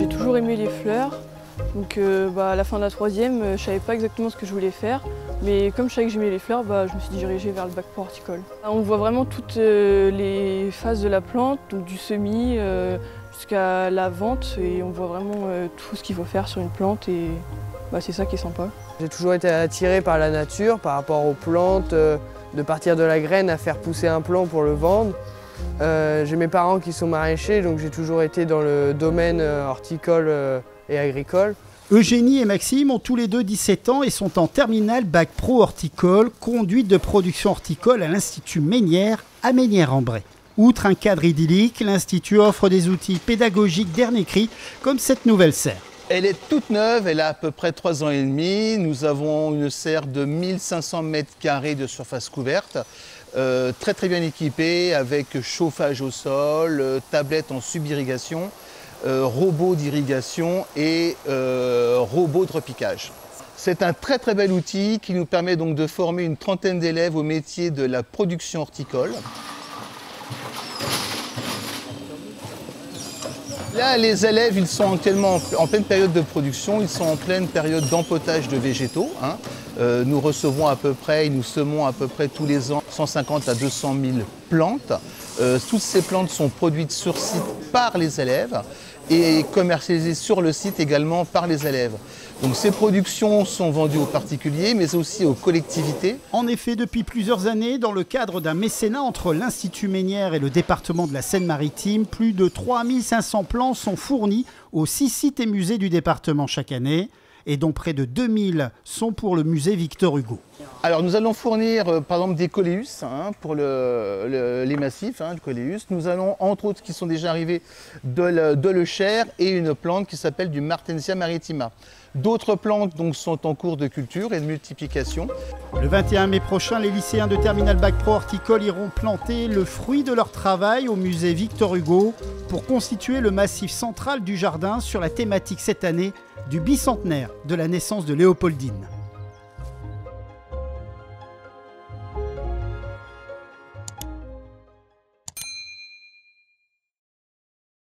J'ai toujours aimé les fleurs. Donc à la fin de la troisième, je ne savais pas exactement ce que je voulais faire. Mais comme je savais que j'aimais les fleurs, je me suis dirigée vers le bac pro horticole. On voit vraiment toutes les phases de la plante, donc du semis jusqu'à la vente. Et on voit vraiment tout ce qu'il faut faire sur une plante. Et c'est ça qui est sympa. J'ai toujours été attiré par la nature, par rapport aux plantes, de partir de la graine à faire pousser un plant pour le vendre. J'ai mes parents qui sont maraîchers, donc j'ai toujours été dans le domaine horticole et agricole. Eugénie et Maxime ont tous les deux 17 ans et sont en terminale bac pro horticole, conduite de production horticole à l'Institut Mesnière à Mesnières-en-Bray. Outre un cadre idyllique, l'Institut offre des outils pédagogiques dernier cri, comme cette nouvelle serre. Elle est toute neuve, elle a à peu près 3 ans et demi. Nous avons une serre de 1500 m² de surface couverte, très bien équipée avec chauffage au sol, tablette en sub-irrigation, robot d'irrigation et robot de repiquage. C'est un très bel outil qui nous permet donc de former une trentaine d'élèves au métier de la production horticole. Là, les élèves, ils sont actuellement en pleine période de production, ils sont en pleine période d'empotage de végétaux. Nous recevons à peu près, nous semons à peu près tous les ans 150 à 200 000 plantes. Toutes ces plantes sont produites sur site par les élèves et commercialisées sur le site également par les élèves. Donc ces productions sont vendues aux particuliers mais aussi aux collectivités. En effet, depuis plusieurs années, dans le cadre d'un mécénat entre l'Institut Mesnières et le département de la Seine-Maritime, plus de 3500 plants sont fournis aux 6 sites et musées du département chaque année, et dont près de 2000 sont pour le musée Victor Hugo. Alors nous allons fournir par exemple des coléus pour les massifs, le coléus. Nous allons entre autres qui sont déjà arrivés de Le Cher et une plante qui s'appelle du Martensia maritima. D'autres plantes donc, sont en cours de culture et de multiplication. Le 21 mai prochain, les lycéens de Terminal Bac Pro Horticole iront planter le fruit de leur travail au musée Victor Hugo pour constituer le massif central du jardin sur la thématique cette année du bicentenaire de la naissance de Léopoldine.